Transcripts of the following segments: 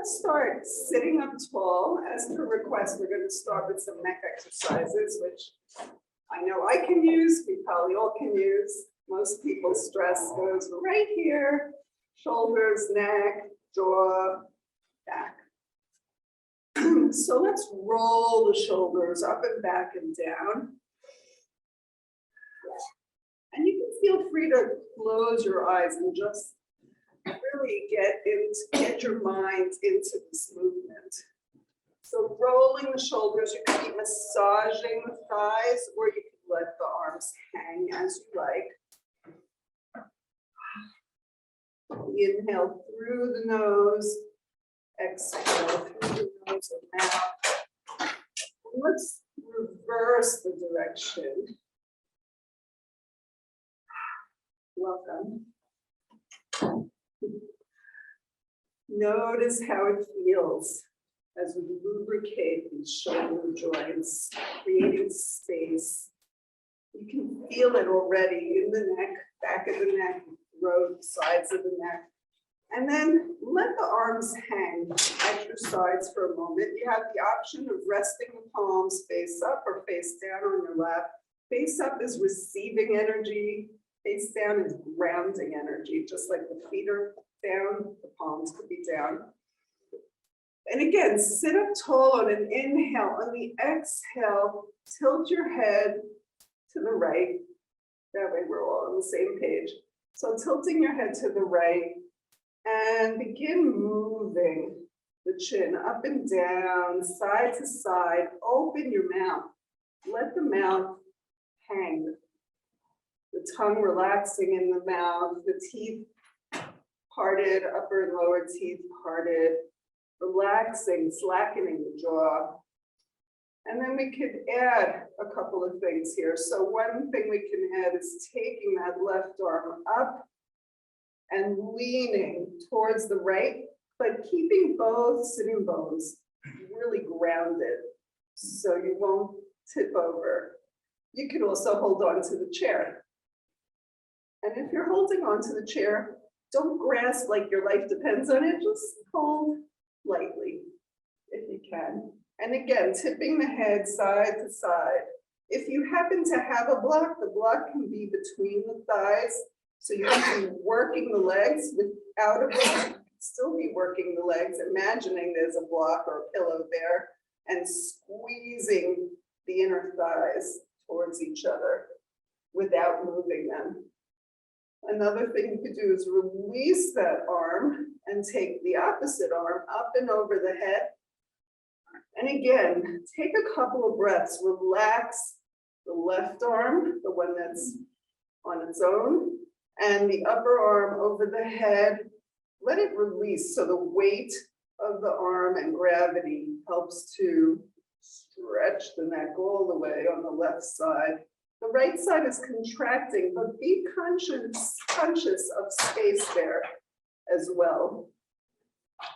let's start sitting up tall. As per request, we're going to start with some neck exercises, which I know I can use, we probably all can use. Most people's stress goes right here, shoulders, neck, jaw, back. So let's roll the shoulders up and back and down. And you can feel free to close your eyes and just really get your mind into this movement. So rolling the shoulders, you can be massaging the thighs, or you can let the arms hang as you like. Inhale through the nose, exhale through the nose and mouth. Let's reverse the direction. Welcome. Notice how it feels as we lubricate these shoulder joints, creating space. You can feel it already in the neck, back of the neck, throat, sides of the neck. And then let the arms hang at your sides for a moment. You have the option of resting the palms face up or face down on your lap. Face up is receiving energy. Face down is grounding energy, just like the feet are down, the palms could be down. And again, sit up tall on an inhale. On the exhale, tilt your head to the right. That way we're all on the same page. So tilting your head to the right and begin moving the chin up and down, side to side. Open your mouth. Let the mouth hang. The tongue relaxing in the mouth, the teeth parted, upper and lower teeth parted, relaxing, slackening the jaw. And then we could add a couple of things here. So one thing we can add is taking that left arm up and leaning towards the right, but keeping both sitting bones really grounded so you won't tip over. You could also hold on to the chair. And if you're holding on to the chair, don't grasp like your life depends on it, just hold lightly if you can. And again, tipping the head side to side. If you happen to have a block, the block can be between the thighs. So you can be working the legs without a block. You can still be working the legs, imagining there's a block or a pillow there, and squeezing the inner thighs towards each other without moving them. Another thing you could do is release that arm and take the opposite arm up and over the head. And again, take a couple of breaths. Relax the left arm, the one that's on its own, and the upper arm over the head. Let it release so the weight of the arm and gravity helps to stretch the neck all the way on the left side. The right side is contracting, but be conscious of space there as well.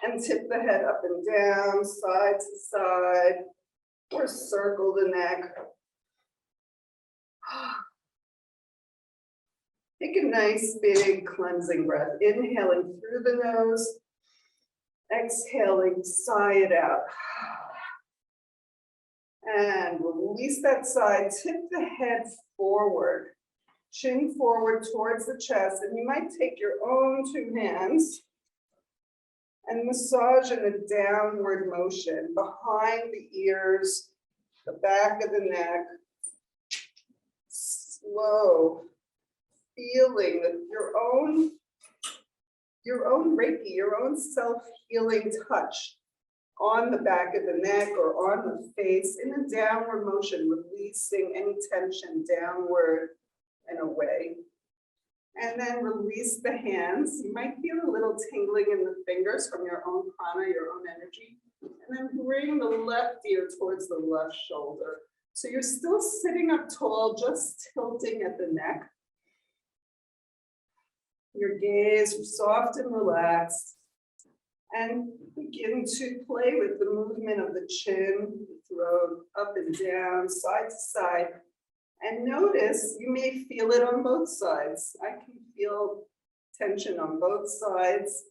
And tip the head up and down, side to side, or circle the neck. Take a nice big cleansing breath, inhaling through the nose, exhaling, sigh it out. And release that side, tip the head forward, chin forward towards the chest, and you might take your own two hands and massage in a downward motion behind the ears, the back of the neck. Slow, feeling that your own Reiki, your own self-healing touch on the back of the neck or on the face in a downward motion, releasing any tension downward and away. And then release the hands. You might feel a little tingling in the fingers from your own prana, your own energy. And then bring the left ear towards the left shoulder. So you're still sitting up tall, just tilting at the neck. Your gaze soft and relaxed. And begin to play with the movement of the chin, the throat, up and down, side to side. And notice, you may feel it on both sides. I can feel tension on both sides.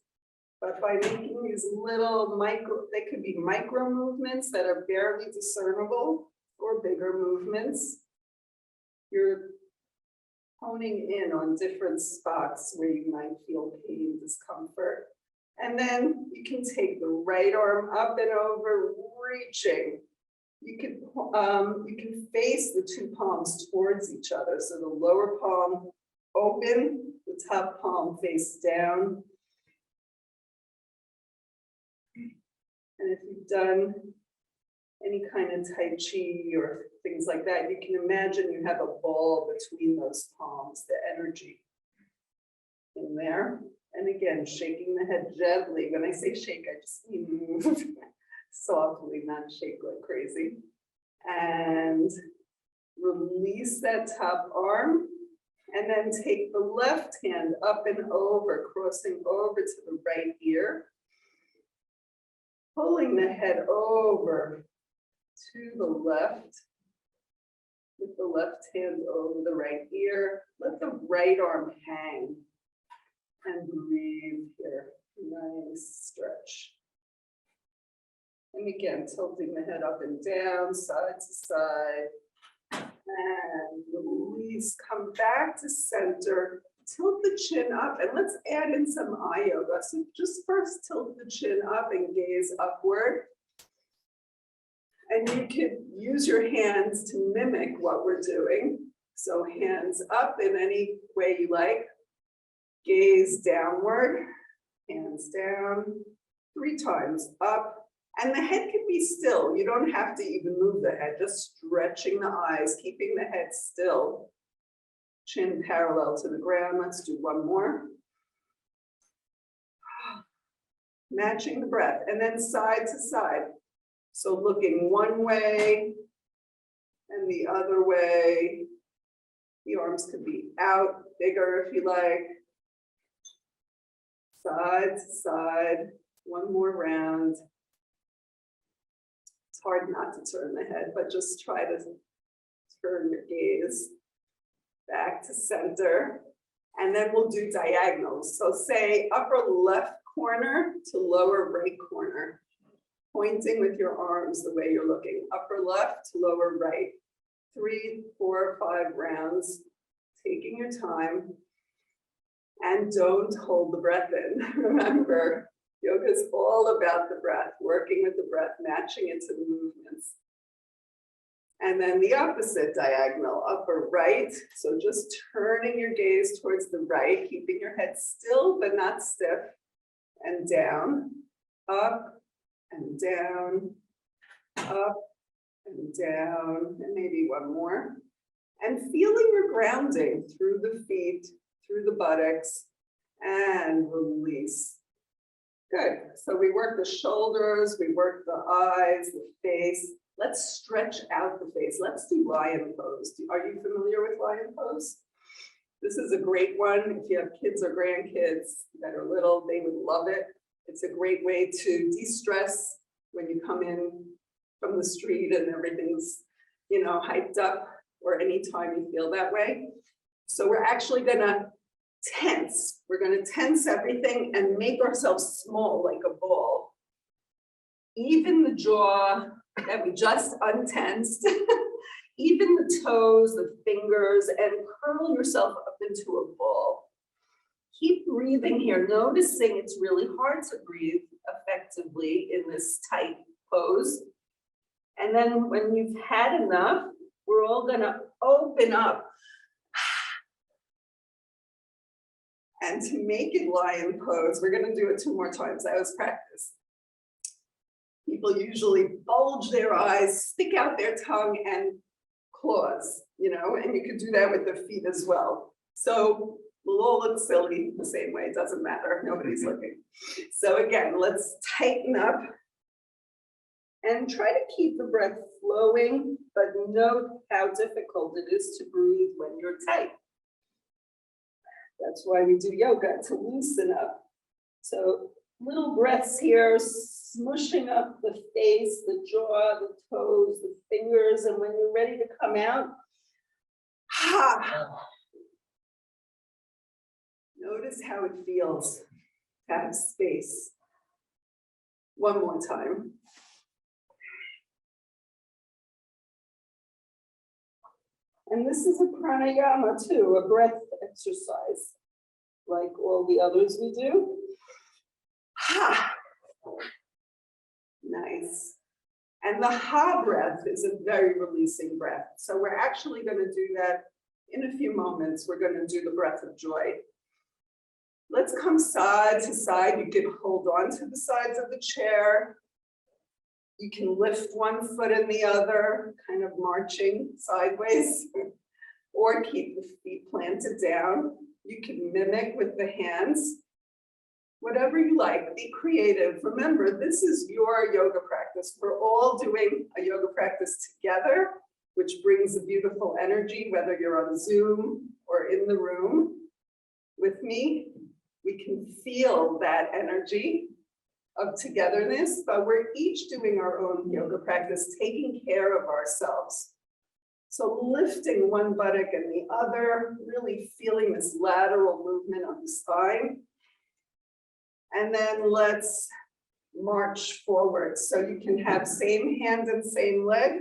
But by making these little they could be micro movements that are barely discernible, or bigger movements, you're honing in on different spots where you might feel pain, discomfort. And then you can take the right arm up and over, reaching. You can face the two palms towards each other. So the lower palm open, the top palm face down. And if you've done any kind of Tai Chi or things like that, you can imagine you have a ball between those palms, the energy in there. And again, shaking the head gently. When I say shake, I just mean move softly, not shake like crazy. And release that top arm. And then take the left hand up and over, crossing over to the right ear. Pulling the head over to the left. With the left hand over the right ear. Let the right arm hang. And breathe here. Nice stretch. And again, tilting the head up and down, side to side. And release, come back to center, tilt the chin up, and let's add in some eye yoga. So just first tilt the chin up and gaze upward. And you can use your hands to mimic what we're doing. So hands up in any way you like. Gaze downward, hands down, 3 times up. And the head can be still. You don't have to even move the head, just stretching the eyes, keeping the head still. Chin parallel to the ground. Let's do one more. Matching the breath, and then side to side. So looking one way and the other way. The arms could be out, bigger if you like. Side to side, one more round. It's hard not to turn the head, but just try to turn your gaze back to center. And then we'll do diagonals. So say upper left corner to lower right corner. Pointing with your arms the way you're looking. Upper left to lower right. 3, 4, 5 rounds. Taking your time. And don't hold the breath in. Remember, yoga is all about the breath, working with the breath, matching it to the movements. And then the opposite diagonal, upper right. So just turning your gaze towards the right, keeping your head still but not stiff. And down, up and down, up and down, and maybe one more. And feeling your grounding through the feet, through the buttocks, and release. Good. So we work the shoulders, we work the eyes, the face. Let's stretch out the face. Let's do lion pose. Are you familiar with lion pose? This is a great one. If you have kids or grandkids that are little, they would love it. It's a great way to de-stress when you come in from the street and everything's, hyped up, or anytime you feel that way. So we're actually gonna tense. We're gonna tense everything and make ourselves small like a ball. Even the jaw that we just untensed, even the toes, the fingers, and curl yourself up into a ball. Keep breathing here, noticing it's really hard to breathe effectively in this tight pose. And then when you've had enough, we're all gonna open up. And to make it lion pose, we're gonna do it 2 more times. That was practice. People usually bulge their eyes, stick out their tongue, and claws, and you could do that with the feet as well. So we'll all look silly the same way, it doesn't matter, nobody's looking. So again, let's tighten up and try to keep the breath flowing, but note how difficult it is to breathe when you're tight. That's why we do yoga, to loosen up. So little breaths here, smushing up the face, the jaw, the toes, the fingers, and when you're ready to come out, notice how it feels. to have space. One more time. And this is a pranayama too, a breath exercise, like all the others we do. Ha! Nice. And the ha breath is a very releasing breath. So we're actually going to do that in a few moments. We're going to do the breath of joy. Let's come side to side. You can hold on to the sides of the chair. You can lift one foot and the other, kind of marching sideways, or keep the feet planted down. You can mimic with the hands. Whatever you like, be creative. Remember, this is your yoga practice. We're all doing a yoga practice together, which brings a beautiful energy, whether you're on Zoom or in the room with me. We can feel that energy of togetherness, but we're each doing our own yoga practice, taking care of ourselves. So lifting one buttock and the other, really feeling this lateral movement of the spine. And then let's march forward. So you can have same hand and same leg,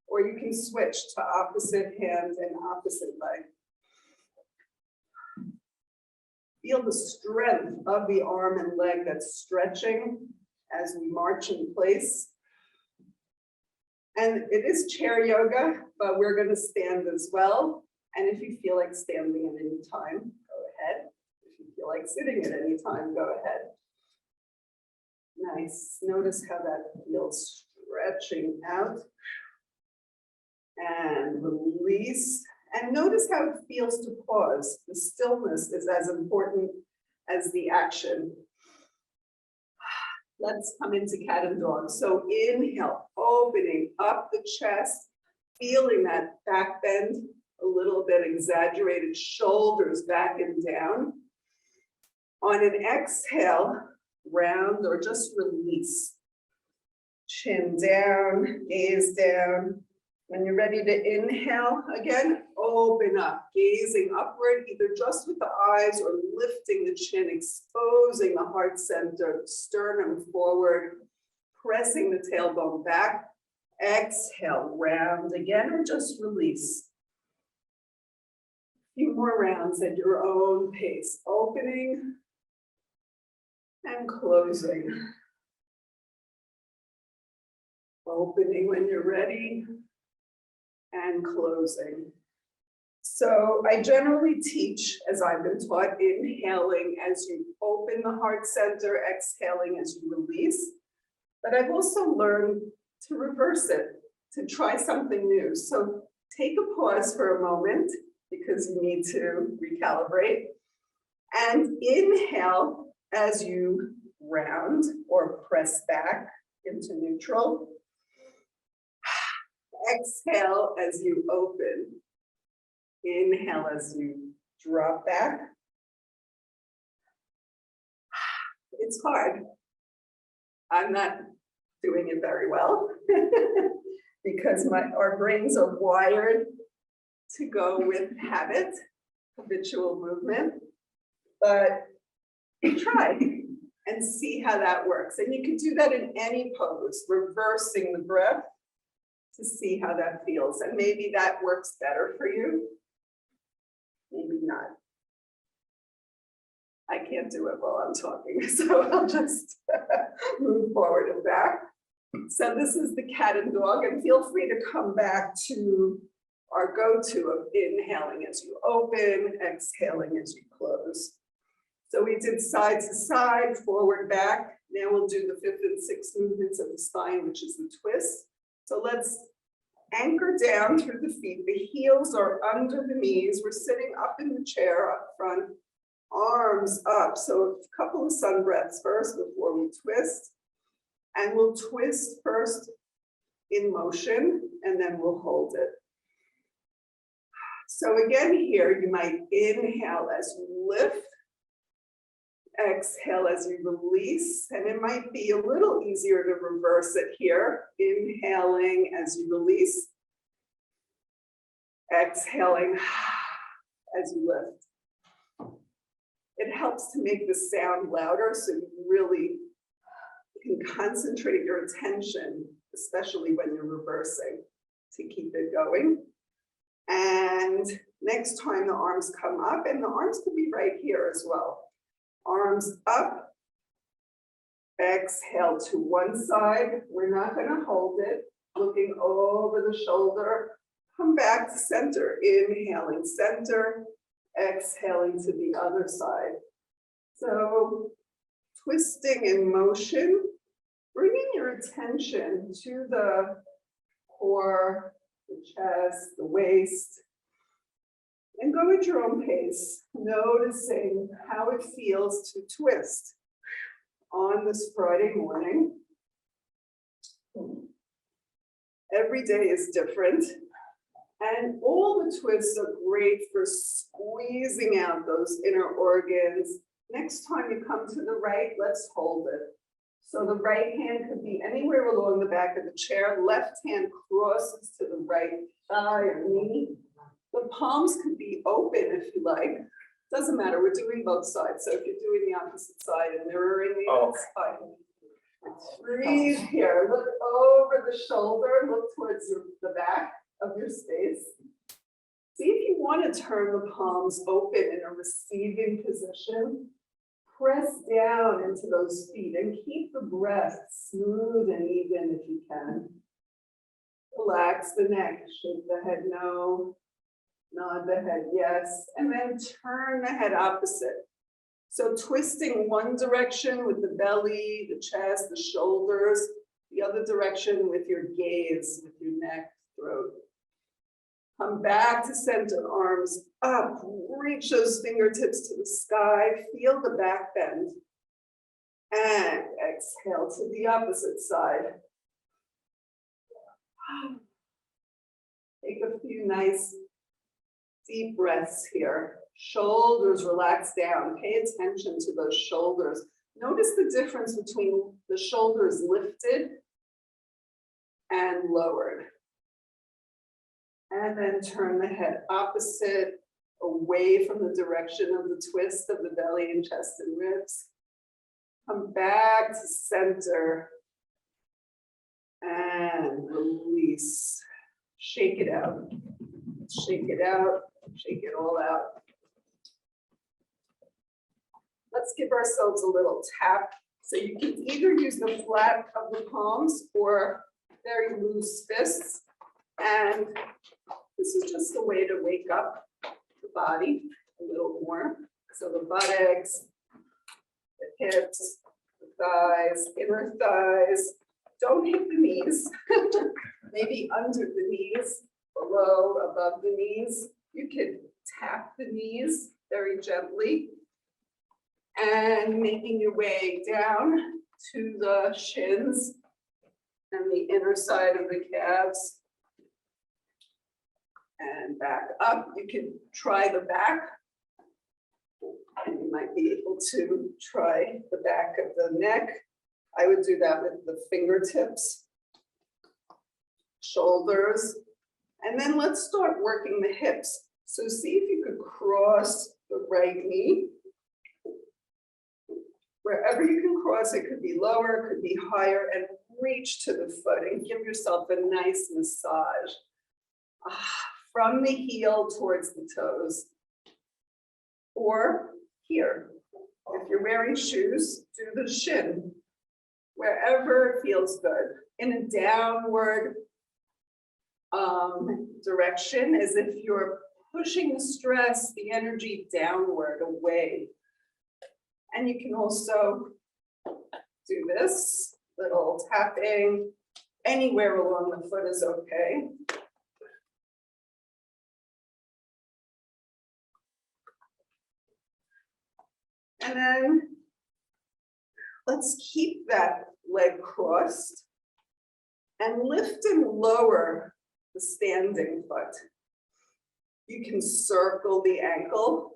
or you can switch to opposite hand and opposite leg. Feel the strength of the arm and leg that's stretching as we march in place. And it is chair yoga, but we're going to stand as well. And if you feel like standing at any time, go ahead. If you feel like sitting at any time, go ahead. Nice. Notice how that feels, stretching out and release. And notice how it feels to pause. The stillness is as important as the action. Let's come into cat and dog. So inhale, opening up the chest, feeling that back bend, a little bit exaggerated, shoulders back and down. On an exhale, round or just release. Chin down, gaze down. When you're ready to inhale, again, open up, gazing upward, either just with the eyes or lifting the chin, exposing the heart center, sternum forward, pressing the tailbone back. Exhale, round again, or just release. A few more rounds at your own pace, opening and closing. Opening when you're ready and closing. So I generally teach, as I've been taught, inhaling as you open the heart center, exhaling as you release. But I've also learned to reverse it, to try something new. So take a pause for a moment because you need to recalibrate. And inhale as you round or press back into neutral. Exhale as you open. Inhale as you drop back. It's hard. I'm not doing it very well because our brains are wired to go with habit, habitual movement, but try and see how that works. And you can do that in any pose, reversing the breath to see how that feels. And maybe that works better for you. Maybe not. I can't do it while I'm talking, so I'll just move forward and back. So this is the cat and dog, and feel free to come back to our go-to of inhaling as you open, exhaling as you close. So we did side to side, forward, back. Now we'll do the 5th and 6th movements of the spine, which is the twist. So let's anchor down through the feet. The heels are under the knees. We're sitting up in the chair up front, arms up. So a couple of sun breaths first before we twist. And we'll twist first in motion, and then we'll hold it. So again here, you might inhale as you lift. Exhale as you release, and it might be a little easier to reverse it here. Inhaling as you release. Exhaling as you lift. It helps to make the sound louder so you really can concentrate your attention, especially when you're reversing, to keep it going. And next time the arms come up, and the arms could be right here as well. Arms up, exhale to one side. We're not going to hold it. Looking over the shoulder, come back to center. Inhaling center, exhaling to the other side. So twisting in motion, bringing your attention to the core, the chest, the waist, and go at your own pace, noticing how it feels to twist on this Friday morning. Every day is different, and all the twists are great for squeezing out those inner organs. Next time you come to the right, let's hold it. So the right hand could be anywhere along the back of the chair. Left hand crosses to the right thigh or knee. The palms could be open if you like. Doesn't matter, we're doing both sides. So if you're doing the opposite side and mirroring the other side. Breathe here, look over the shoulder, look towards the back of your space. See if you want to turn the palms open in a receiving position. Press down into those feet and keep the breath smooth and even if you can. Relax the neck, shake the head no, nod the head yes, and then turn the head opposite. So twisting one direction with the belly, the chest, the shoulders, the other direction with your gaze, with your neck, throat. Come back to center, arms up, reach those fingertips to the sky, feel the back bend. And exhale to the opposite side. Take a few nice deep breaths here. Shoulders relax down. Pay attention to those shoulders. Notice the difference between the shoulders lifted and lowered. And then turn the head opposite, away from the direction of the twist of the belly and chest and ribs. Come back to center and release. Shake it out. Shake it out. Shake it all out. Let's give ourselves a little tap. So you can either use the flat of the palms or very loose fists. And this is just a way to wake up the body a little more. So the buttocks, the hips, the thighs, inner thighs. Don't hit the knees. Maybe under the knees, below, above the knees. You can tap the knees very gently. And making your way down to the shins and the inner side of the calves. And back up. You can try the back. And you might be able to try the back of the neck. I would do that with the fingertips, shoulders. And then let's start working the hips. So see if you could cross the right knee. Wherever you can cross, it could be lower, it could be higher, and reach to the foot and give yourself a nice massage. From the heel towards the toes. Or here, if you're wearing shoes, do the shin. Wherever it feels good. In a downward direction, as if you're pushing the stress, the energy downward, away. And you can also do this little tapping. Anywhere along the foot is okay. And then let's keep that leg crossed and lift and lower the standing foot. You can circle the ankle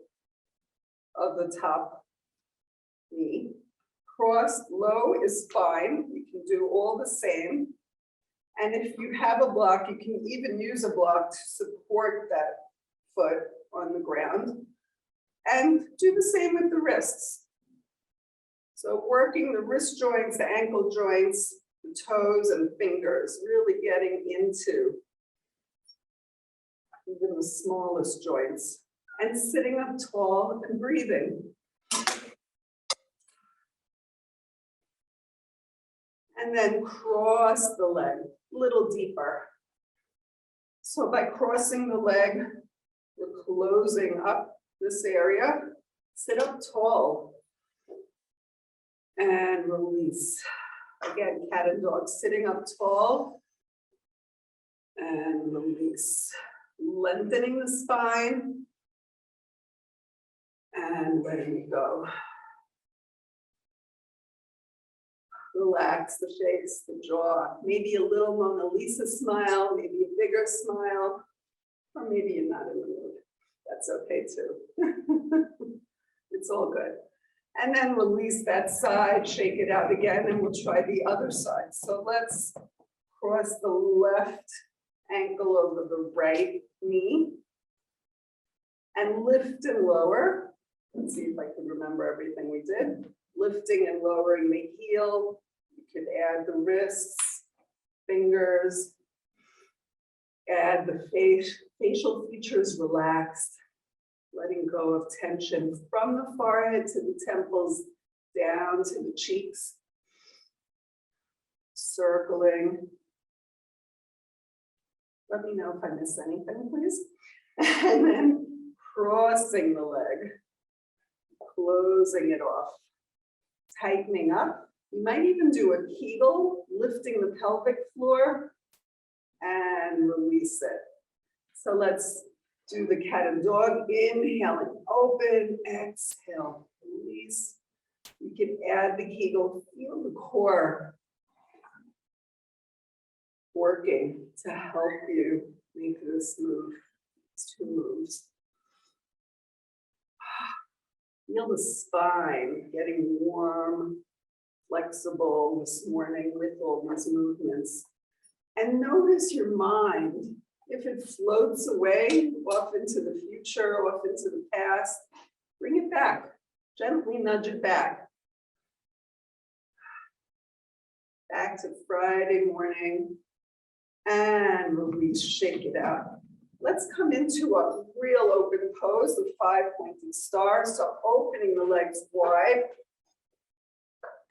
of the top knee. Crossed low is fine. You can do all the same. And if you have a block, you can even use a block to support that foot on the ground. And do the same with the wrists. So working the wrist joints, the ankle joints, the toes and fingers, really getting into even the smallest joints. And sitting up tall and breathing. And then cross the leg a little deeper. So by crossing the leg, we're closing up this area. Sit up tall and release. Again, cat and dog, sitting up tall and release. Lengthening the spine and letting go. Relax the face, the jaw, maybe a little Mona Lisa smile, maybe a bigger smile, or maybe you're not in the mood. That's okay too. It's all good. And then release that side, shake it out again, and we'll try the other side. So let's cross the left ankle over the right knee and lift and lower. Let's see if I can remember everything we did. Lifting and lowering the heel. You could add the wrists, fingers, add the facial features relaxed, letting go of tension from the forehead to the temples, down to the cheeks, circling. Let me know if I miss anything, please. And then crossing the leg, closing it off, tightening up. You might even do a Kegel, lifting the pelvic floor and release it. So let's do the cat and dog. Inhaling, open, exhale, release. You can add the Kegel, feel the core working to help you make this move. It's 2 moves. Feel the spine getting warm, flexible this morning with all these movements. And notice your mind, if it floats away off into the future, off into the past, bring it back, gently nudge it back. Back to Friday morning and release, shake it out. Let's come into a real open pose, the 5-pointed star. So opening the legs wide.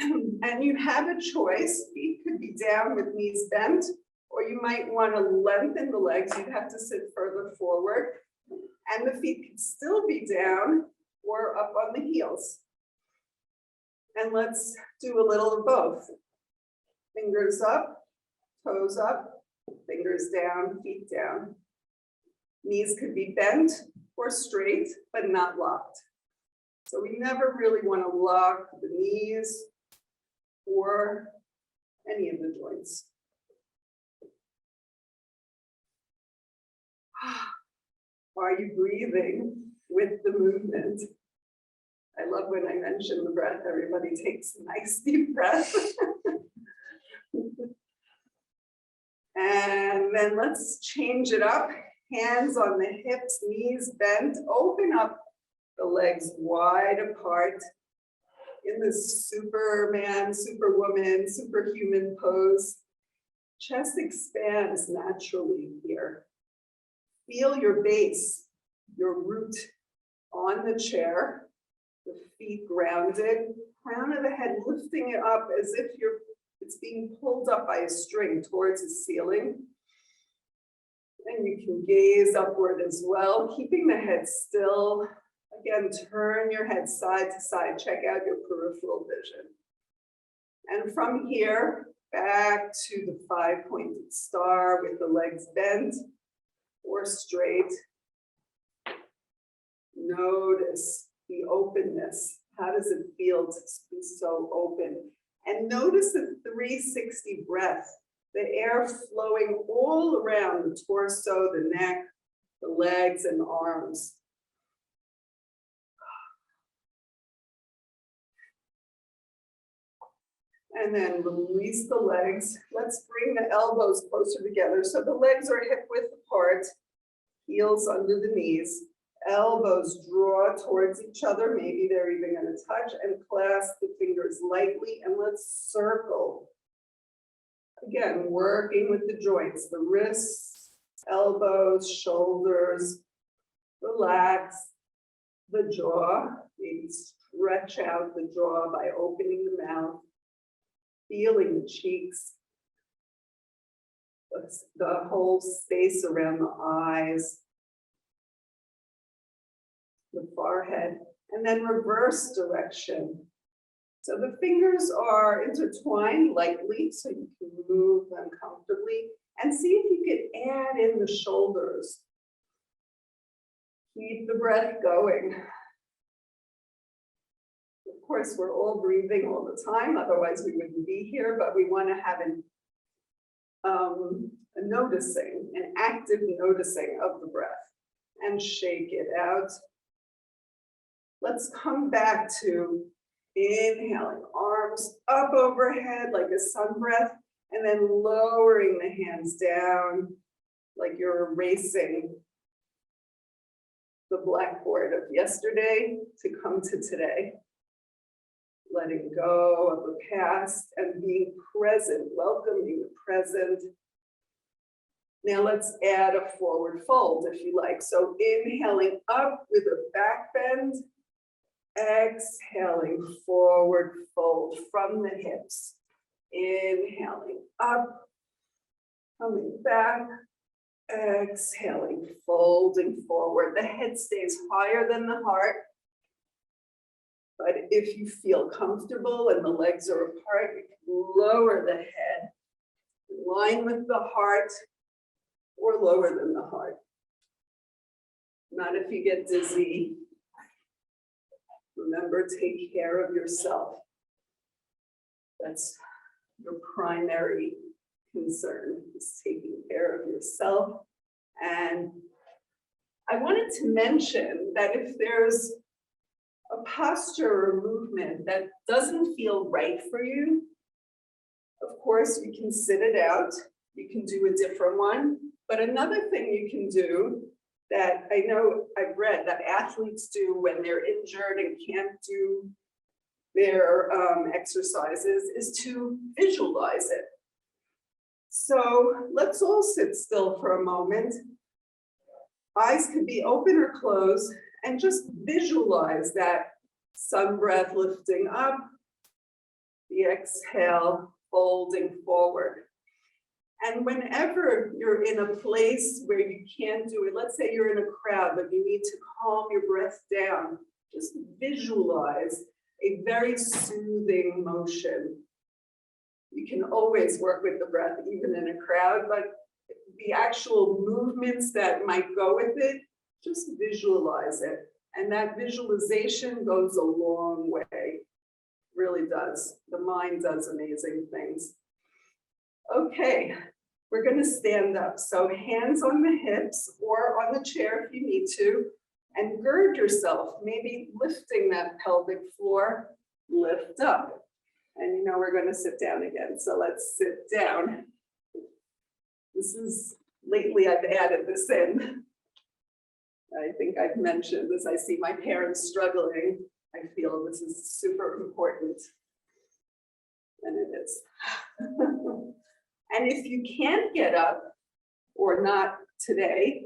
And you have a choice. Feet could be down with knees bent, or you might want to lengthen the legs. You'd have to sit further forward. And the feet could still be down or up on the heels. And let's do a little of both. Fingers up, toes up, fingers down, feet down. Knees could be bent or straight, but not locked. So we never really want to lock the knees or any of the joints. Are you breathing with the movement? I love when I mention the breath, everybody takes a nice deep breath. And then let's change it up. Hands on the hips, knees bent, open up the legs wide apart in this Superman, Superwoman, superhuman pose. Chest expands naturally here. Feel your base, your root on the chair, the feet grounded, crown of the head lifting it up as if it's being pulled up by a string towards the ceiling. And you can gaze upward as well, keeping the head still. Again, turn your head side to side, check out your peripheral vision. And from here, back to the 5-pointed star with the legs bent or straight. Notice the openness. How does it feel to be so open? And notice the 360 breath. The air flowing all around the torso, the neck, the legs, and the arms. And then release the legs. Let's bring the elbows closer together. So the legs are hip width apart, heels under the knees. Elbows draw towards each other. Maybe they're even going to touch, and clasp the fingers lightly, and let's circle. Again, working with the joints, the wrists, elbows, shoulders. Relax the jaw. Maybe stretch out the jaw by opening the mouth, feeling the cheeks, the whole space around the eyes, the forehead, and then reverse direction. So the fingers are intertwined lightly, so you can move them comfortably, and see if you could add in the shoulders. Keep the breath going. Of course, we're all breathing all the time, otherwise we wouldn't be here, but we want to have a noticing, an active noticing of the breath, and shake it out. Let's come back to inhaling, arms up overhead like a sun breath, and then lowering the hands down like you're erasing the blackboard of yesterday to come to today. Letting go of the past and being present, welcoming the present. Now let's add a forward fold if you like. So inhaling up with a back bend, exhaling forward fold from the hips. Inhaling up, coming back, exhaling, folding forward. The head stays higher than the heart. But if you feel comfortable and the legs are apart, you can lower the head, in line with the heart, or lower than the heart. Not if you get dizzy. Remember, take care of yourself. That's your primary concern, is taking care of yourself. And I wanted to mention that if there's a posture or movement that doesn't feel right for you, of course, you can sit it out. You can do a different one. But another thing you can do that I know I've read that athletes do when they're injured and can't do their exercises is to visualize it. So let's all sit still for a moment. Eyes could be open or closed, and just visualize that sun breath lifting up, the exhale folding forward. And whenever you're in a place where you can't do it, let's say you're in a crowd, but you need to calm your breath down, just visualize a very soothing motion. You can always work with the breath, even in a crowd, but the actual movements that might go with it, just visualize it. And that visualization goes a long way, really does. The mind does amazing things. Okay, we're going to stand up. So hands on the hips or on the chair if you need to, and gird yourself, maybe lifting that pelvic floor, lift up. And you know we're going to sit down again, so let's sit down. This is, lately I've added this in. I think I've mentioned this. I see my parents struggling. I feel this is super important. And it is. And if you can't get up, or not today,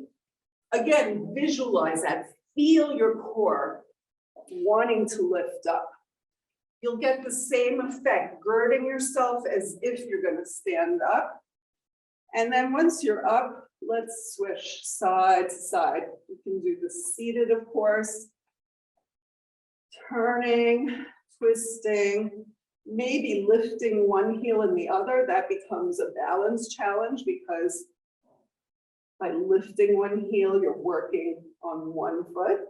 again, visualize that. Feel your core wanting to lift up. You'll get the same effect, girding yourself as if you're going to stand up. And then once you're up, let's switch side to side. You can do the seated, of course. Turning, twisting, maybe lifting one heel and the other. That becomes a balance challenge because by lifting one heel, you're working on one foot.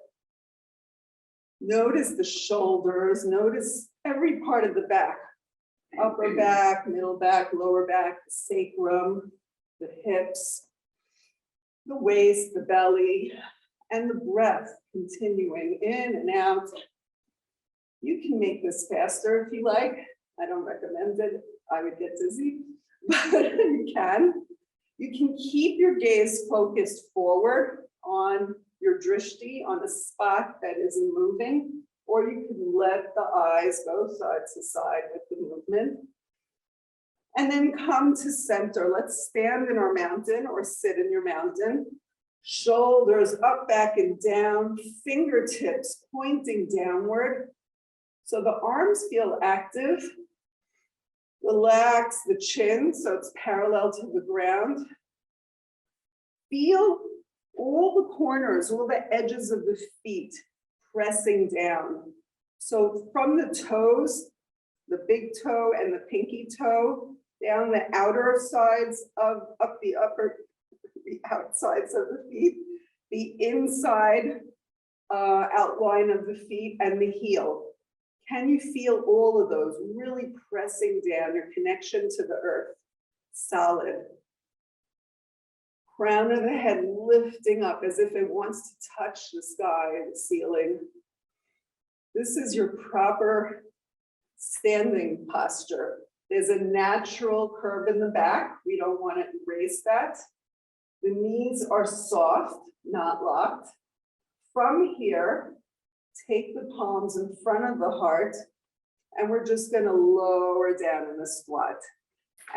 Notice the shoulders, notice every part of the back. Upper back, middle back, lower back, the sacrum, the hips, the waist, the belly, and the breath continuing in and out. You can make this faster if you like. I don't recommend it. I would get dizzy, but you can. You can keep your gaze focused forward on your drishti on a spot that isn't moving, or you can let the eyes go side to side with the movement. And then come to center. Let's stand in our mountain or sit in your mountain. Shoulders up, back, and down, fingertips pointing downward. So the arms feel active. Relax the chin so it's parallel to the ground. Feel all the corners, all the edges of the feet pressing down. So from the toes, the big toe and the pinky toe, down the outer sides of, up the outsides of the feet, the inside outline of the feet and the heel. Can you feel all of those really pressing down, your connection to the earth? Solid. Crown of the head lifting up as if it wants to touch the sky and the ceiling. This is your proper standing posture. There's a natural curve in the back. We don't want to erase that. The knees are soft, not locked. From here, take the palms in front of the heart, and we're just going to lower down in the squat.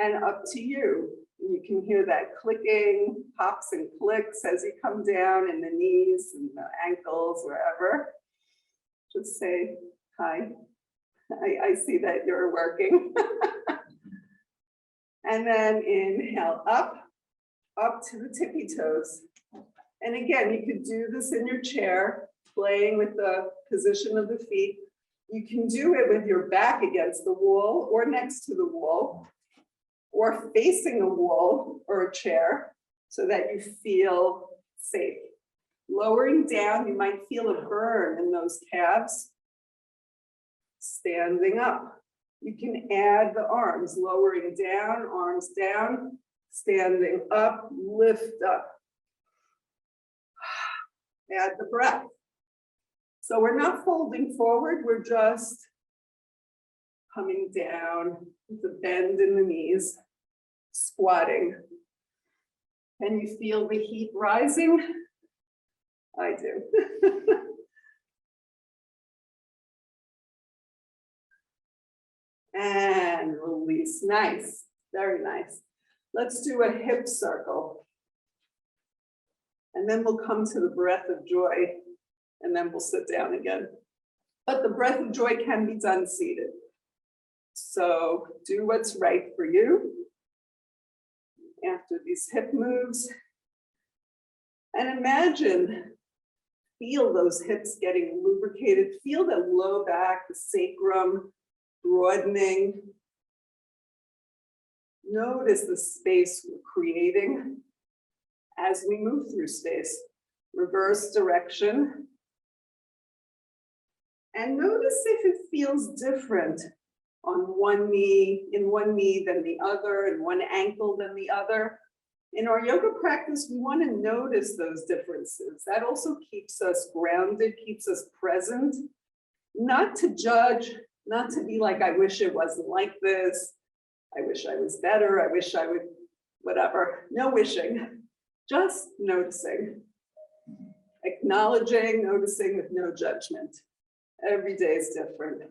And up to you. You can hear that clicking, pops and clicks as you come down in the knees and the ankles, wherever. Just say hi. I see that you're working. And then inhale up to the tippy toes. And again, you could do this in your chair, playing with the position of the feet. You can do it with your back against the wall or next to the wall, or facing a wall or a chair so that you feel safe. Lowering down, you might feel a burn in those calves. Standing up. You can add the arms, lowering down, arms down, standing up, lift up. Add the breath. So we're not folding forward, we're just coming down with a bend in the knees, squatting. Can you feel the heat rising? I do. And release. Nice, very nice. Let's do a hip circle. And then we'll come to the breath of joy, and then we'll sit down again. But the breath of joy can be done seated. So do what's right for you after these hip moves. And imagine, feel those hips getting lubricated. Feel the low back, the sacrum broadening. Notice the space we're creating as we move through space. Reverse direction. And notice if it feels different on one knee, in one knee than the other, and one ankle than the other. In our yoga practice, we want to notice those differences. That also keeps us grounded, keeps us present, not to judge, not to be like, I wish it wasn't like this. I wish I was better. I wish I would, whatever. No wishing, just noticing, acknowledging, noticing with no judgment. Every day is different.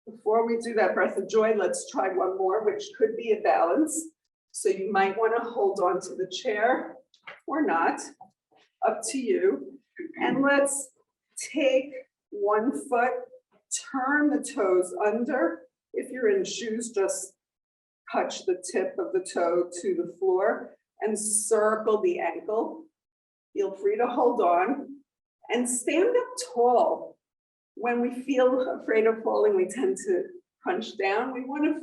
Before we do that breath of joy, let's try one more, which could be a balance. So you might want to hold on to the chair or not, up to you. And let's take one foot, turn the toes under. If you're in shoes, just touch the tip of the toe to the floor and circle the ankle. Feel free to hold on and stand up tall. When we feel afraid of falling, we tend to crunch down. We want to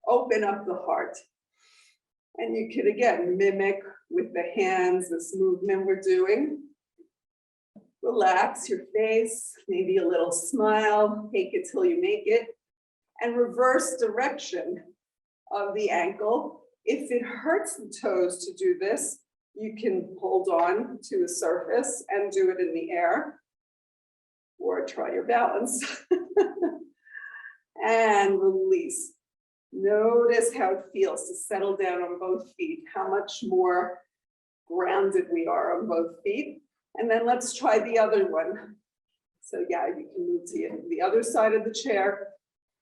open up the heart. And you could, again, mimic with the hands this movement we're doing. Relax your face, maybe a little smile, take it till you make it, and reverse direction of the ankle. If it hurts the toes to do this, you can hold on to a surface and do it in the air, or try your balance. And release. Notice how it feels to settle down on both feet, how much more grounded we are on both feet. And then let's try the other one. So yeah, you can move to the other side of the chair,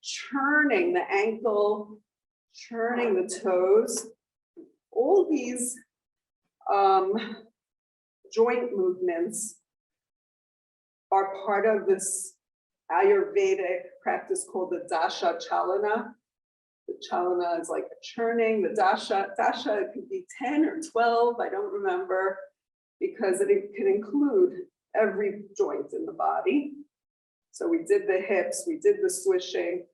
churning the ankle, churning the toes. All these joint movements are part of this Ayurvedic practice called the dasha chalana. The chalana is like a churning, the dasha it could be 10 or 12, I don't remember, because it can include every joint in the body. So we did the hips, we did the swishing,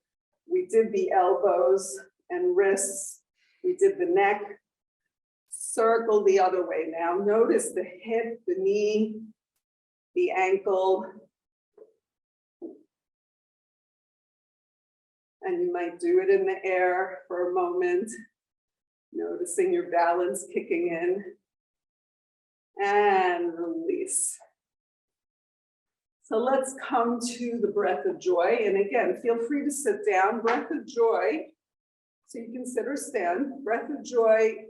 we did the elbows and wrists, we did the neck. Circle the other way now. Notice the hip, the knee, the ankle. And you might do it in the air for a moment, noticing your balance kicking in. And release. So let's come to the breath of joy. And again, feel free to sit down. Breath of joy. So you can sit or stand. Breath of joy,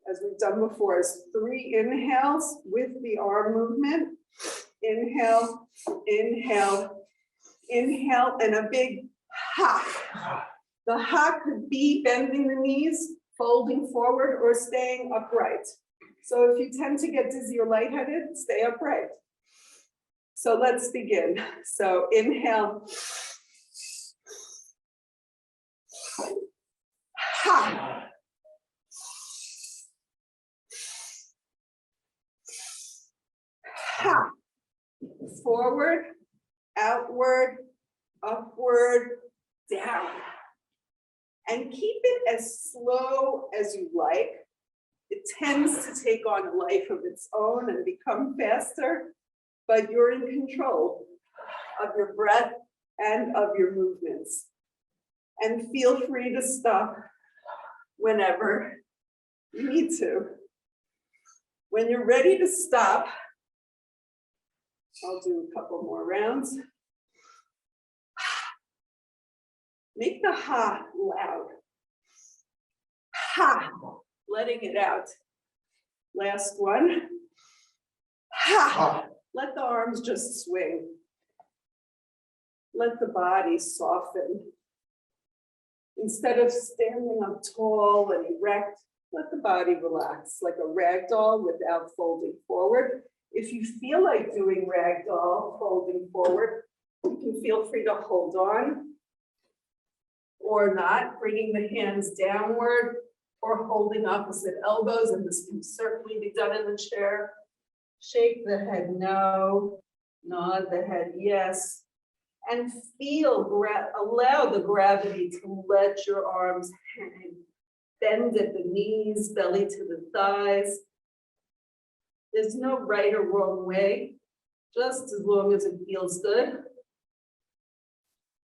as we've done before, is 3 inhales with the arm movement. Inhale, inhale, inhale, and a big ha. The ha could be bending the knees, folding forward, or staying upright. So if you tend to get dizzy or lightheaded, stay upright. So let's begin. So inhale. Ha. Ha. Forward, outward, upward, down. And keep it as slow as you like. It tends to take on a life of its own and become faster, but you're in control of your breath and of your movements. And feel free to stop whenever you need to. When you're ready to stop, I'll do a couple more rounds. Make the ha loud. Ha, letting it out. Last one. Ha, let the arms just swing. Let the body soften. Instead of standing up tall and erect, let the body relax like a rag doll without folding forward. If you feel like doing rag doll, folding forward, you can feel free to hold on or not, bringing the hands downward or holding opposite elbows, and this can certainly be done in the chair. Shake the head no, nod the head yes, and allow the gravity to let your arms hang. Bend at the knees, belly to the thighs. There's no right or wrong way, just as long as it feels good.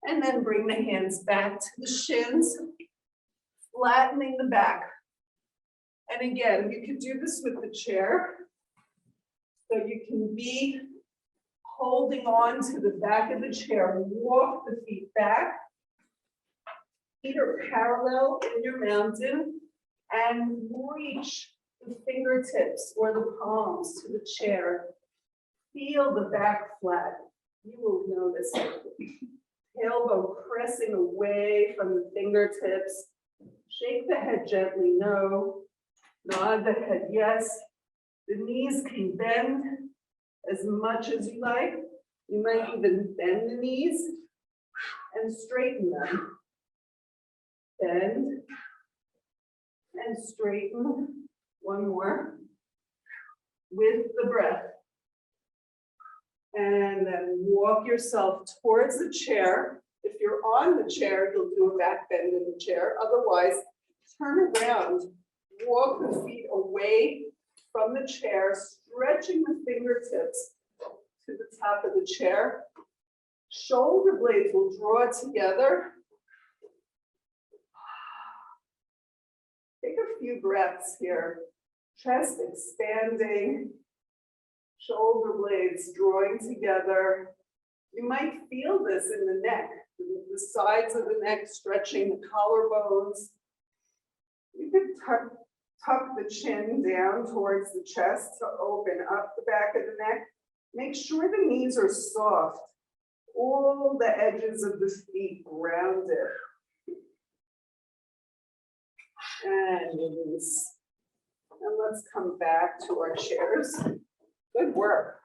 And then bring the hands back to the shins, flattening the back. And again, you could do this with the chair. So you can be holding on to the back of the chair, walk the feet back. Feet are parallel in your mountain, and reach the fingertips or the palms to the chair. Feel the back flat. You will notice it. Tailbone pressing away from the fingertips. Shake the head gently, no. Nod the head, yes. The knees can bend as much as you like. You might even bend the knees and straighten them. Bend and straighten. One more. With the breath. And then walk yourself towards the chair. If you're on the chair, you'll do a back bend in the chair. Otherwise, turn around. Walk the feet away from the chair, stretching the fingertips to the top of the chair. Shoulder blades will draw together. Take a few breaths here. Chest expanding. Shoulder blades drawing together. You might feel this in the neck, the sides of the neck stretching, the collarbones. You could Tuck the chin down towards the chest to open up the back of the neck. Make sure the knees are soft. All the edges of the feet rounded. And release. And let's come back to our chairs. Good work.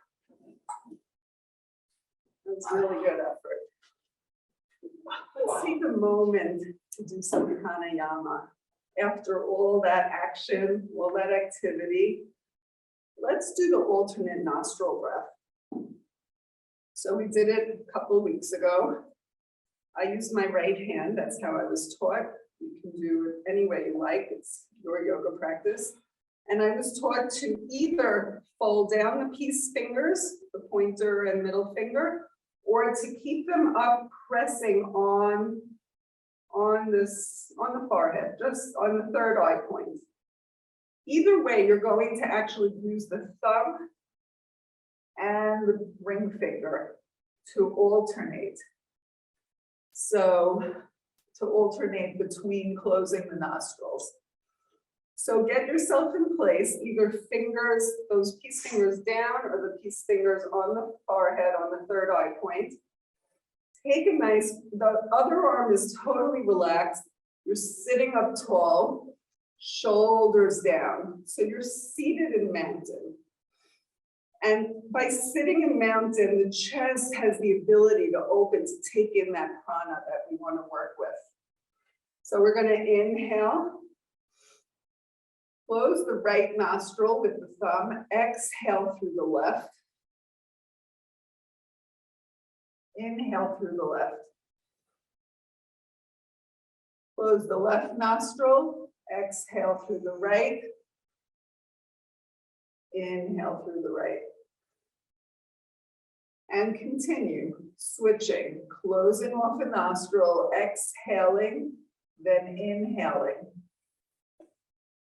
That's really good effort. Let's take a moment to do some pranayama. After all that action, all that activity, let's do the alternate nostril breath. So we did it a couple of weeks ago. I used my right hand, that's how I was taught. You can do it any way you like, it's your yoga practice. And I was taught to either fold down the peace fingers, the pointer and middle finger, or to keep them up pressing on the forehead, just on the third eye point. Either way, you're going to actually use the thumb and the ring finger to alternate. So to alternate between closing the nostrils. So get yourself in place, either fingers, those peace fingers down or the peace fingers on the forehead on the third eye point. Take a nice, the other arm is totally relaxed. You're sitting up tall, shoulders down. So you're seated in mountain. And by sitting in mountain, the chest has the ability to open to take in that prana that we want to work with. So we're going to inhale. Close the right nostril with the thumb. Exhale through the left. Inhale through the left. Close the left nostril. Exhale through the right. Inhale through the right. And continue switching, closing off a nostril, exhaling, then inhaling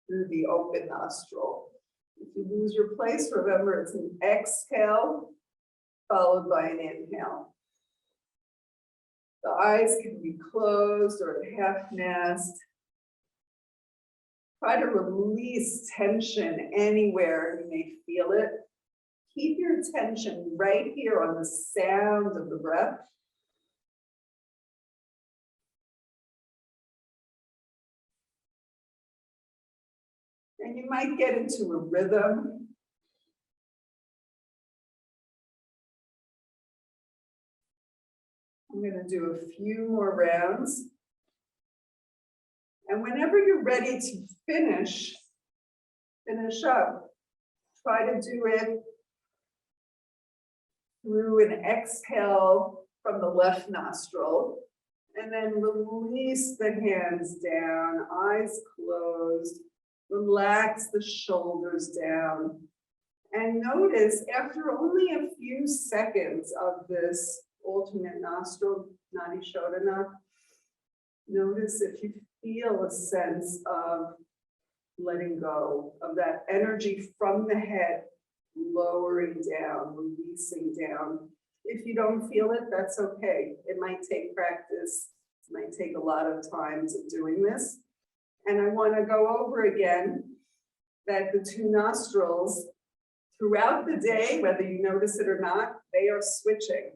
through the open nostril. If you lose your place, remember it's an exhale followed by an inhale. The eyes can be closed or half masked. Try to release tension anywhere you may feel it. Keep your attention right here on the sound of the breath. And you might get into a rhythm. I'm going to do a few more rounds. And whenever you're ready to finish up, try to do it through an exhale from the left nostril, and then release the hands down, eyes closed, relax the shoulders down, and notice after only a few seconds of this alternate nostril, Nadi Shodhana, notice if you feel a sense of letting go of that energy from the head, lowering down, releasing down. If you don't feel it, that's okay. It might take practice. It might take a lot of time to doing this. And I want to go over again that the two nostrils throughout the day, whether you notice it or not, they are switching.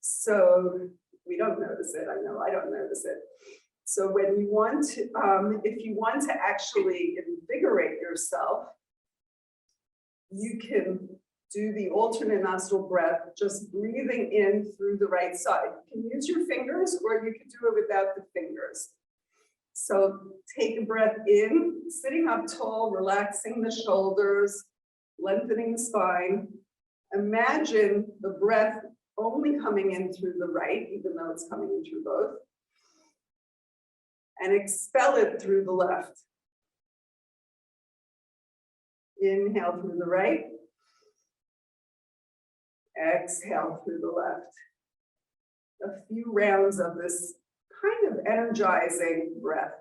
So we don't notice it. I know I don't notice it. So when you want to, if you want to actually invigorate yourself, you can do the alternate nostril breath, just breathing in through the right side. You can use your fingers or you can do it without the fingers. So take a breath in, sitting up tall, relaxing the shoulders, lengthening the spine. Imagine the breath only coming in through the right, even though it's coming in through both. And expel it through the left. Inhale through the right. Exhale through the left. A few rounds of this kind of energizing breath.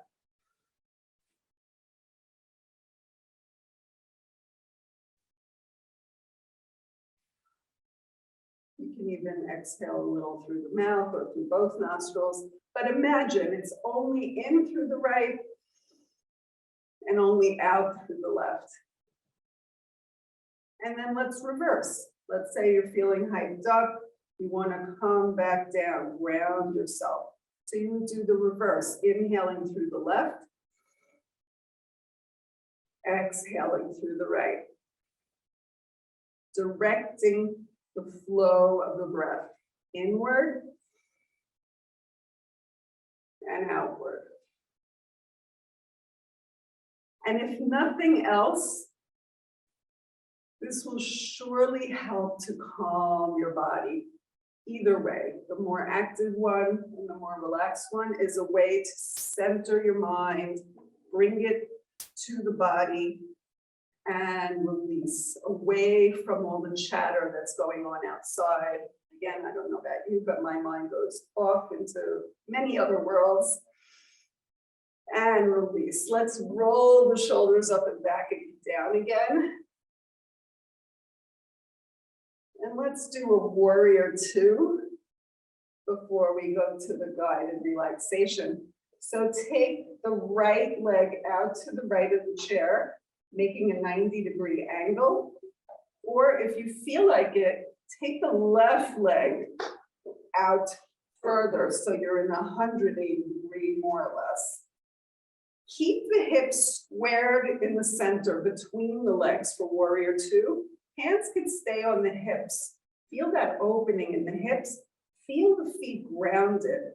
You can even exhale a little through the mouth or through both nostrils. But imagine it's only in through the right and only out through the left. And then let's reverse. Let's say you're feeling hyped up. You want to come back down, ground yourself. So you would do the reverse, inhaling through the left, exhaling through the right, directing the flow of the breath inward and outward. And if nothing else, this will surely help to calm your body. Either way, the more active one and the more relaxed one is a way to center your mind, bring it to the body, and release away from all the chatter that's going on outside. Again, I don't know about you, but my mind goes off into many other worlds. And release. Let's roll the shoulders up and back and down again. And let's do a warrior two before we go to the guided relaxation. So take the right leg out to the right of the chair, making a 90-degree angle. Or if you feel like it, take the left leg out further so you're in a 180-degree more or less. Keep the hips squared in the center between the legs for warrior two. Hands can stay on the hips. Feel that opening in the hips. Feel the feet grounded.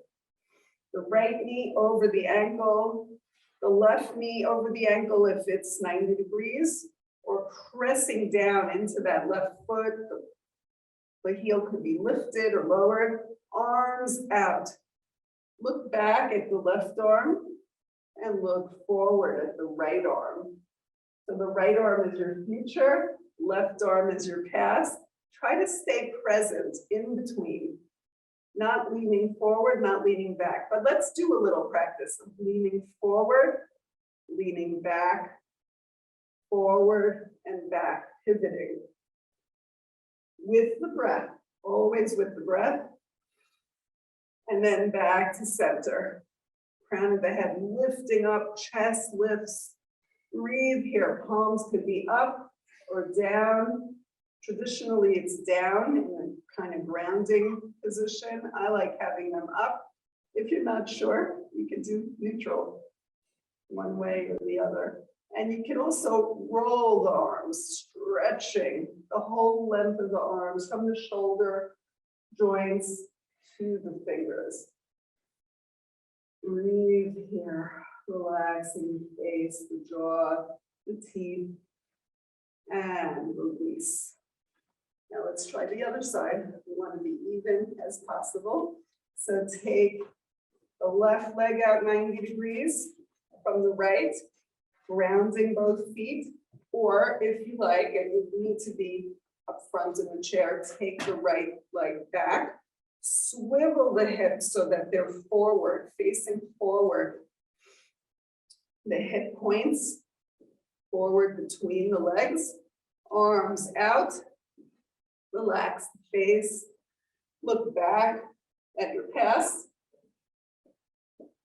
The right knee over the ankle, the left knee over the ankle if it's 90 degrees, or pressing down into that left foot. The heel could be lifted or lowered. Arms out. Look back at the left arm and look forward at the right arm. So the right arm is your future, left arm is your past. Try to stay present in between, not leaning forward, not leaning back. But let's do a little practice of leaning forward, leaning back, forward and back, pivoting. With the breath, always with the breath. And then back to center. Crown of the head lifting up, chest lifts. Breathe here. Palms could be up or down. Traditionally, it's down in a kind of grounding position. I like having them up. If you're not sure, you can do neutral, one way or the other. And you can also roll the arms, stretching the whole length of the arms from the shoulder joints to the fingers. Breathe here, relaxing the face, the jaw, the teeth, and release. Now let's try the other side. We want to be even as possible. So take the left leg out 90 degrees from the right, grounding both feet, or if you like, and you need to be up front in the chair, take the right leg back. Swivel the hips so that they're forward, facing forward. The hip points forward between the legs, arms out, relax the face, look back at your past,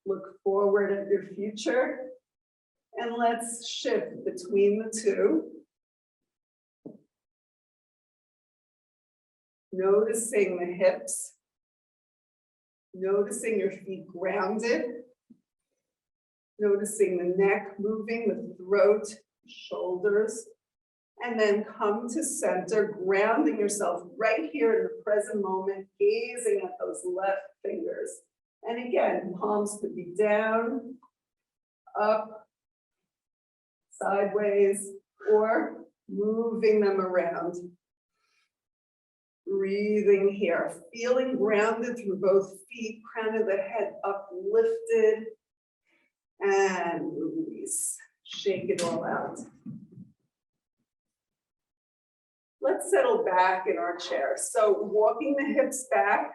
look forward at your future, and let's shift between the two. Noticing the hips. Noticing your feet grounded, noticing the neck moving, the throat, shoulders, and then come to center, grounding yourself right here in the present moment, gazing at those left fingers. And again, palms could be down, up, sideways, or moving them around. Breathing here, feeling grounded through both feet, crown of the head uplifted, and release. Shake it all out. Let's settle back in our chair. So walking the hips back,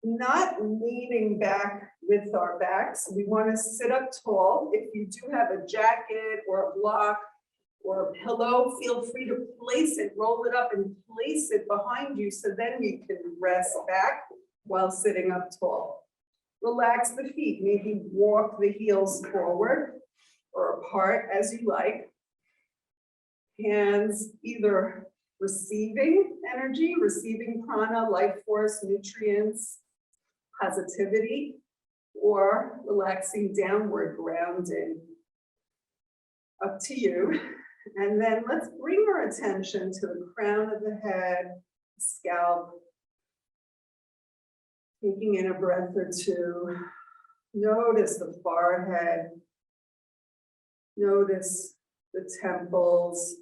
not leaning back with our backs. We want to sit up tall. If you do have a jacket or a block, or a pillow, feel free to place it, roll it up and place it behind you so then you can rest back while sitting up tall. Relax the feet, maybe walk the heels forward or apart as you like. Hands either receiving energy, receiving prana, life force, nutrients, positivity, or relaxing downward, grounding. Up to you. And then let's bring our attention to the crown of the head, scalp. Taking in a breath or two. Notice the forehead. Notice the temples.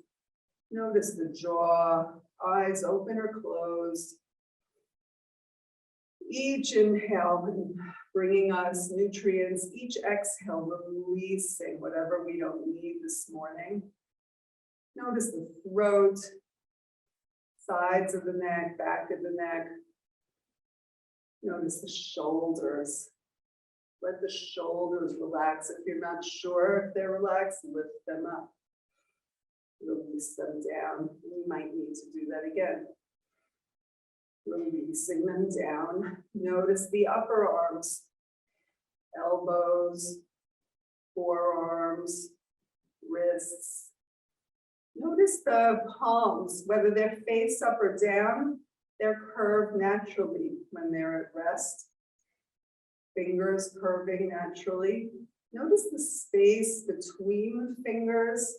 Notice the jaw, eyes open or closed. Each inhale bringing us nutrients, each exhale releasing whatever we don't need this morning. Notice the throat, sides of the neck, back of the neck. Notice the shoulders. Let the shoulders relax. If you're not sure if they're relaxed, lift them up. Release them down. You might need to do that again. Releasing them down. Notice the upper arms, elbows, forearms, wrists. Notice the palms, whether they're face up or down, they're curved naturally when they're at rest. Fingers curving naturally. Notice the space between the fingers,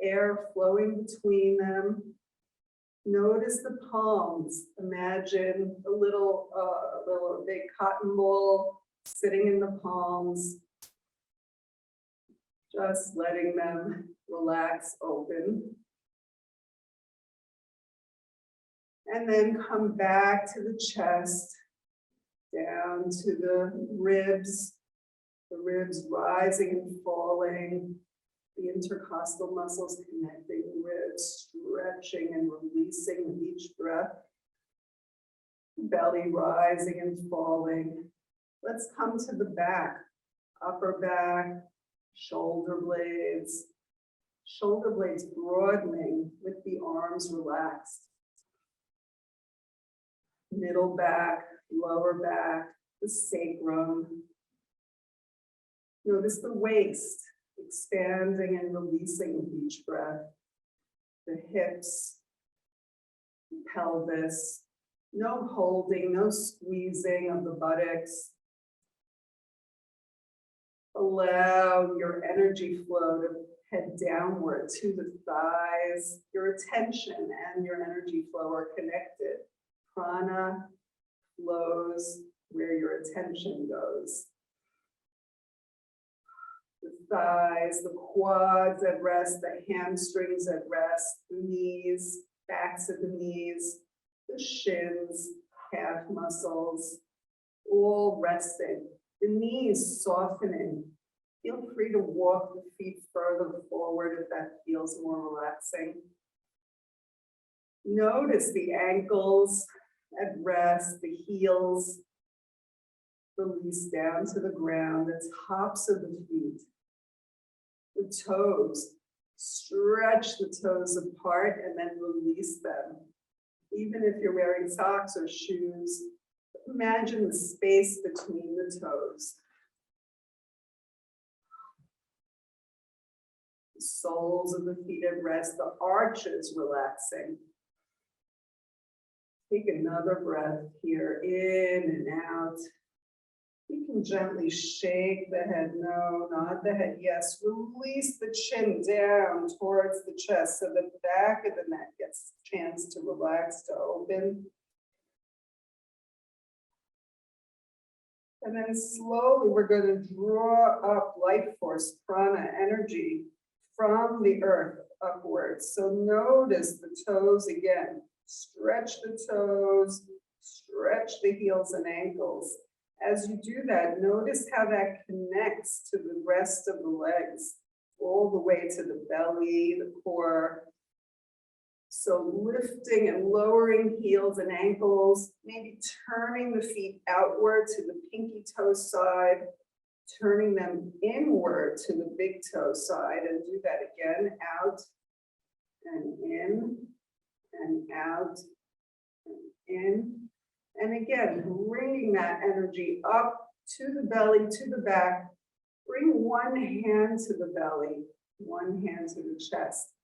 air flowing between them. Notice the palms. Imagine a little big cotton ball sitting in the palms. Just letting them relax, open. And then come back to the chest, down to the ribs rising and falling, the intercostal muscles connecting the ribs, stretching and releasing with each breath, belly rising and falling. Let's come to the back, upper back, shoulder blades broadening with the arms relaxed. Middle back, lower back, the sacrum. Notice the waist expanding and releasing with each breath. The hips, the pelvis. No holding, no squeezing of the buttocks. Allow your energy flow to head downward to the thighs. Your attention and your energy flow are connected. Prana flows where your attention goes. The thighs, the quads at rest, the hamstrings at rest, the knees, backs of the knees, the shins, calf muscles, all resting. The knees softening. Feel free to walk the feet further forward if that feels more relaxing. Notice the ankles at rest, the heels release down to the ground, the tops of the feet, the toes. Stretch the toes apart and then release them. Even if you're wearing socks or shoes, imagine the space between the toes. The soles of the feet at rest, the arches relaxing. Take another breath here, in and out. You can gently shake the head, no, nod the head, yes. Release the chin down towards the chest so the back of the neck gets a chance to relax, to open. And then slowly we're going to draw up life force, prana, energy from the earth upwards. So notice the toes again. Stretch the toes, stretch the heels and ankles. As you do that, notice how that connects to the rest of the legs, all the way to the belly, the core. So lifting and lowering heels and ankles, maybe turning the feet outward to the pinky toe side, turning them inward to the big toe side, and do that again, out and in and out and in. And again, bringing that energy up to the belly, to the back. Bring one hand to the belly, one hand to the chest.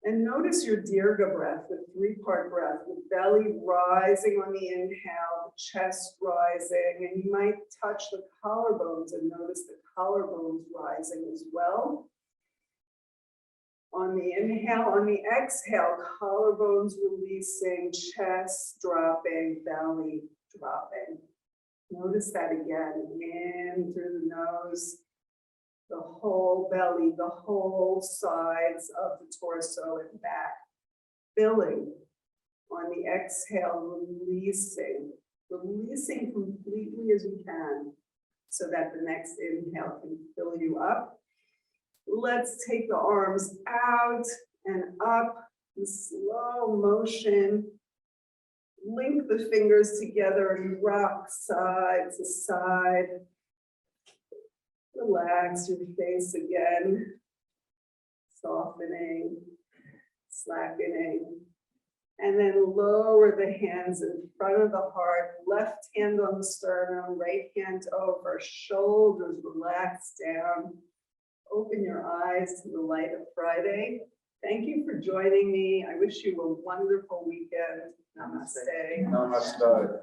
And notice your dirga breath, the three-part breath, the belly rising on the inhale, the chest rising, and you might touch the collarbones and notice the collarbones rising as well. On the inhale, on the exhale, collarbones releasing, chest dropping, belly dropping. Notice that again, in through the nose, the whole belly, the whole sides of the torso and back. Filling. On the exhale, releasing completely as you can so that the next inhale can fill you up. Let's take the arms out and up in slow motion. Link the fingers together and rock side to side. Relax your face again. Softening, slackening. And then lower the hands in front of the heart. Left hand on the sternum, right hand over. Shoulders relaxed down. Open your eyes to the light of Friday. Thank you for joining me. I wish you a wonderful weekend. Namaste. Namaste.